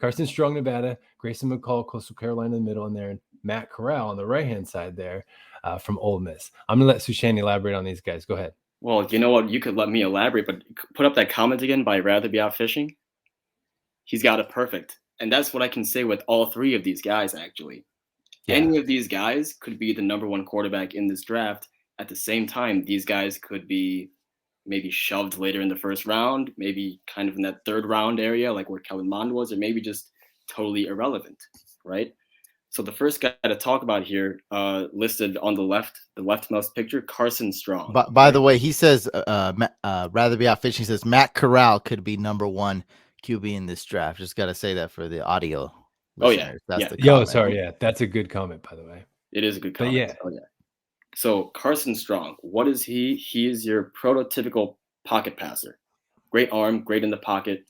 Carson Strong, Nevada, Grayson McCall, Coastal Carolina in the middle, and there, and Matt Corral on the right-hand side there from Ole Miss. I'm going to let Sushan elaborate on these guys. Go ahead. Well, you know what? You could let me elaborate, but put up that comment again by rather be out fishing. He's got it perfect. And that's what I can say with all three of these guys, actually. Yeah. Any of these guys could be the number one quarterback in this draft. At the same time, these guys could be maybe shoved later in the first round, maybe kind of in that third round area, like where Kellen Mond was, or maybe just totally irrelevant, right? So the first guy to talk about here, listed on the leftmost picture, Carson Strong. By the way, he says, rather be out fishing. He says Matt Corral could be number one QB in this draft. Just got to say that for the audio listeners. That's the comment. Sorry. Yeah, that's a good comment, by the way. It is a good comment. Yeah. Oh, yeah. So Carson Strong, what is he? He is your prototypical pocket passer. Great arm, great in the pocket.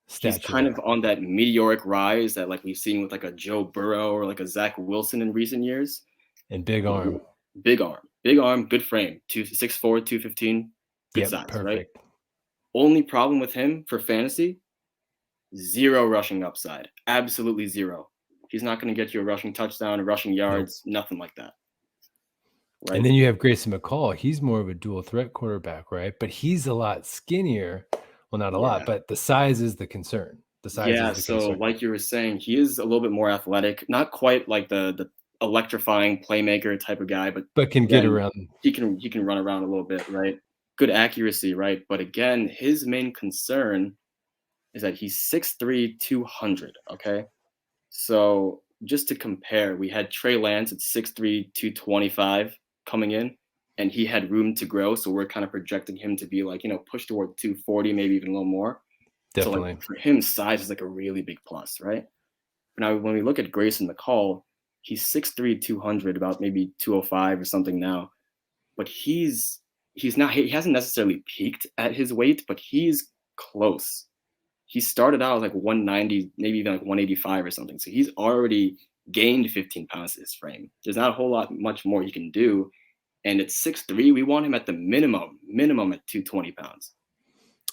He's kind of on that meteoric rise that like we've seen with like a Joe Burrow or like a Zach Wilson in recent years. And big arm. Big arm, good frame. 6'4", 215, good size, perfect. Right? Only problem with him for fantasy, zero rushing upside. Absolutely zero. He's not going to get you a rushing touchdown, a rushing yards, nothing like that. Right? And then you have Grayson McCall. He's more of a dual threat quarterback, right? But he's a lot skinnier. Well, not a lot, but the size is the concern. Concern. Like you were saying, he is a little bit more athletic. Not quite like the electrifying playmaker type of guy, but can get around. He can run around a little bit, right? Good accuracy, right? But again, his main concern is that he's 6'3", 200, okay? So just to compare, we had Trey Lance at 6'3", 225 coming in, and he had room to grow. So we're kind of projecting him to be like, push toward 240, maybe even a little more. Definitely. So like for him, size is like a really big plus, right? Now, when we look at Grayson McCall, he's 6'3", 200, about maybe 205 or something now. But he hasn't necessarily peaked at his weight, but he's close. He started out like 190, maybe even like 185 or something. So he's already gained 15 pounds to his frame. There's not a whole lot much more he can do. And at 6'3", we want him at the minimum at 220 pounds.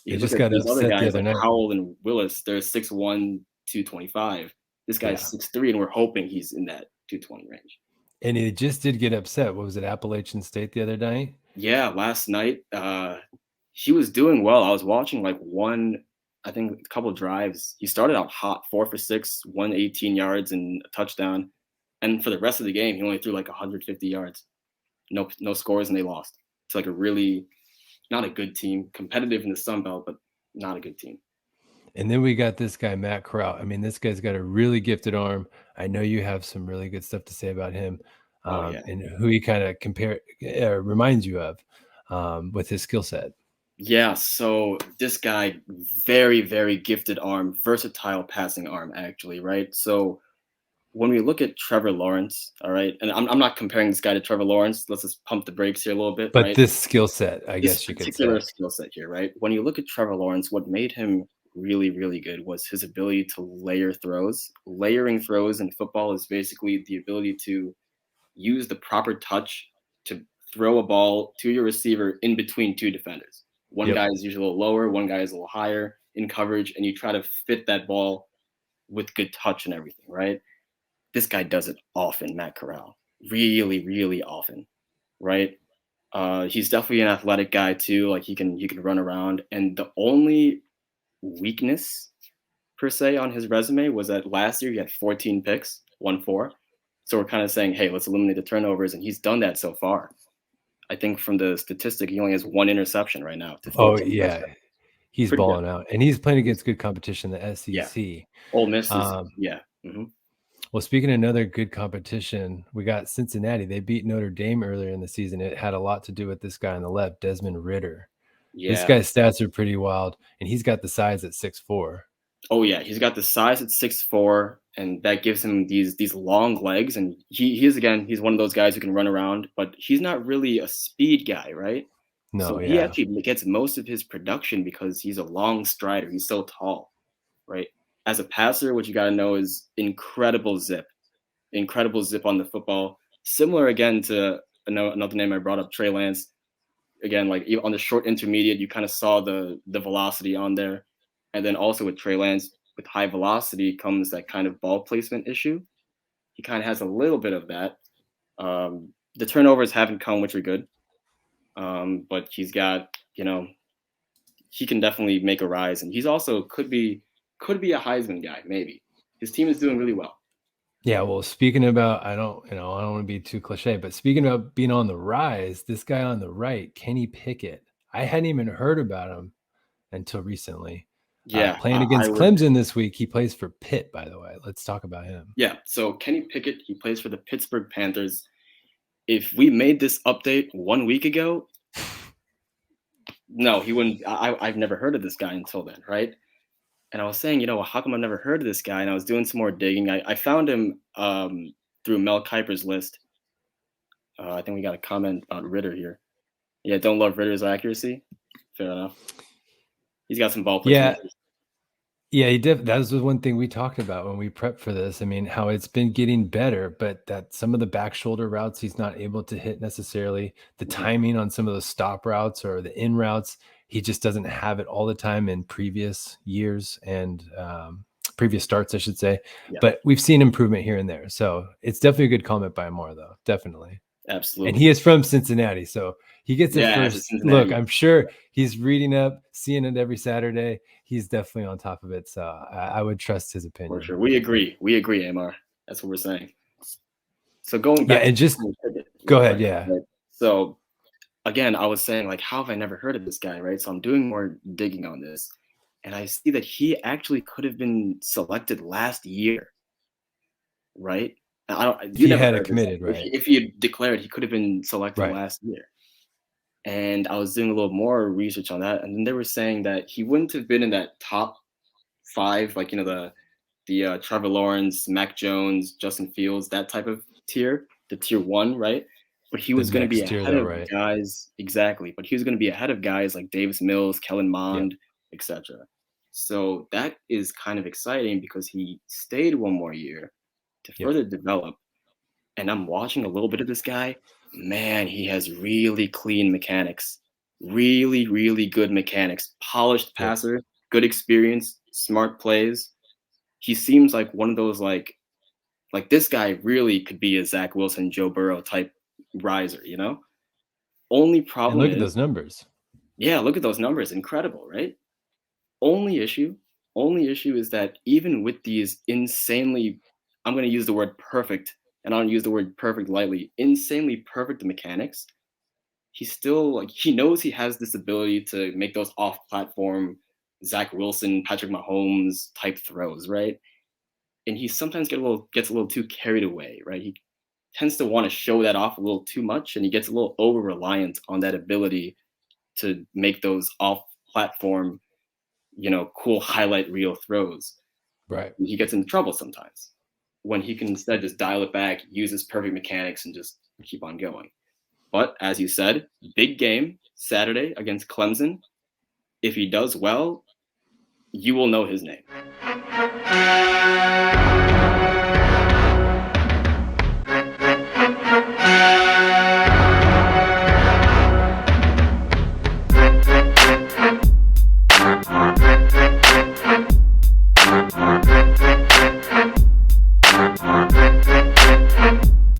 He just got upset other guys the other like night. Howell and Willis, they're 6'1", 225. This guy's 6'3", and we're hoping he's in that 220 range. And he just did get upset. What was it, Appalachian State the other night? Yeah, last night. He was doing well. I was watching like a couple of drives. He started out hot, 4 for 6, 118 yards and a touchdown. And for the rest of the game, he only threw like 150 yards. No scores, and they lost. It's like a really not a good team, competitive in the Sun Belt, but not a good team. And then we got this guy, Matt Kraut. I mean, this guy's got a really gifted arm. I know you have some really good stuff to say about him, and who he kind of reminds you of with his skill set. Yeah, so this guy, very, very gifted arm, versatile passing arm, actually, right? So when we look at Trevor Lawrence, all right, and I'm not comparing this guy to Trevor Lawrence. Let's just pump the brakes here a little bit. But right? This skill set, I guess you could say. Particular skill set here, right? When you look at Trevor Lawrence, what made him really, really good was his ability to layer throws. Layering throws in football is basically the ability to use the proper touch to throw a ball to your receiver in between two defenders. One guy is usually a little lower, one guy is a little higher in coverage, and you try to fit that ball with good touch and everything, right? This guy does it often, Matt Corral. Really, really often, right? He's definitely an athletic guy too. Like he can run around. And the only weakness per se on his resume was that last year he had 14 picks, 1-4. So we're kind of saying, hey, let's eliminate the turnovers, and he's done that so far. I think from the statistic, he only has 1 interception right now. He's balling out, and he's playing against good competition, the SEC. Yeah. Ole Miss is, Mm-hmm. Well, speaking of another good competition, we got Cincinnati. They beat Notre Dame earlier in the season. It had a lot to do with this guy on the left, Desmond Ritter. Yeah. This guy's stats are pretty wild, and he's got the size at 6'4". Oh, yeah. He's got the size at 6'4", and that gives him these long legs. And he's one of those guys who can run around, but he's not really a speed guy, right? No, so he actually gets most of his production because he's a long strider. He's so tall, right? As a passer, what you got to know is incredible zip on the football. Similar again to another name I brought up, Trey Lance. Again, like on the short intermediate, you kind of saw the velocity on there. And then also with Trey Lance, with high velocity comes that kind of ball placement issue. He kind of has a little bit of that. The turnovers haven't come, which are good. But he's got, he can definitely make a rise, and he's also could be a Heisman guy, maybe. His team is doing really well. Yeah, well, speaking about, I don't want to be too cliche, but speaking about being on the rise, this guy on the right, Kenny Pickett, I hadn't even heard about him until recently. Yeah, playing against Clemson this week. He plays for Pitt, by the way. Let's talk about him. Yeah, so Kenny Pickett, he plays for the Pittsburgh Panthers. If we made this update 1 week ago, no, he wouldn't. I've never heard of this guy until then, right? And I was saying, how come I've never heard of this guy? And I was doing some more digging. I found him through Mel Kiper's list. I think we got a comment about Ritter here. Yeah, don't love Ritter's accuracy. Fair enough. He's got some ball placement. Yeah, he did. That was the one thing we talked about when we prepped for this. I mean, how it's been getting better, but that some of the back shoulder routes he's not able to hit necessarily. The timing on some of the stop routes or the in routes, he just doesn't have it all the time in previous years and previous starts, I should say. Yeah. But we've seen improvement here and there. So it's definitely a good comment by Moore, though. Definitely. Absolutely. And he is from Cincinnati, so he gets it first look. I'm sure he's reading up, seeing it every Saturday. He's definitely on top of it, so I would trust his opinion. For sure. We agree, Amar. That's what we're saying. So going back, and just go ahead. Yeah. Right? So again, I was saying, like, how have I never heard of this guy, right? So I'm doing more digging on this, and I see that he actually could have been selected last year, right? He had it committed, right? If he had declared, he could have been selected last year. And I was doing a little more research on that, and then they were saying that he wouldn't have been in that top 5, like the Trevor Lawrence, Mac Jones, Justin Fields, that type of tier, the tier 1, right? But he was going to be ahead of guys, exactly. But he was going to be ahead of guys like Davis Mills, Kellen Mond, etc. So that is kind of exciting because he stayed one more year to further develop. And I'm watching a little bit of this guy. Man, he has really clean mechanics, really, really good mechanics, polished passer, good experience, smart plays. He seems like one of those, like this guy really could be a Zach Wilson, Joe Burrow type riser, Only problem look at those numbers. Yeah, look at those numbers. Incredible, right? Only issue is that even with these insanely, I'm going to use the word perfect, and I don't use the word perfect lightly, insanely perfect mechanics, he's still, he knows he has this ability to make those off-platform Zach Wilson, Patrick Mahomes type throws, right? And he sometimes gets a little too carried away, right? He tends to want to show that off a little too much, and he gets a little over-reliant on that ability to make those off-platform, cool highlight reel throws. Right. And he gets into trouble sometimes when he can instead just dial it back, use his perfect mechanics, and just keep on going. But as you said, big game Saturday against Clemson. If he does well, you will know his name.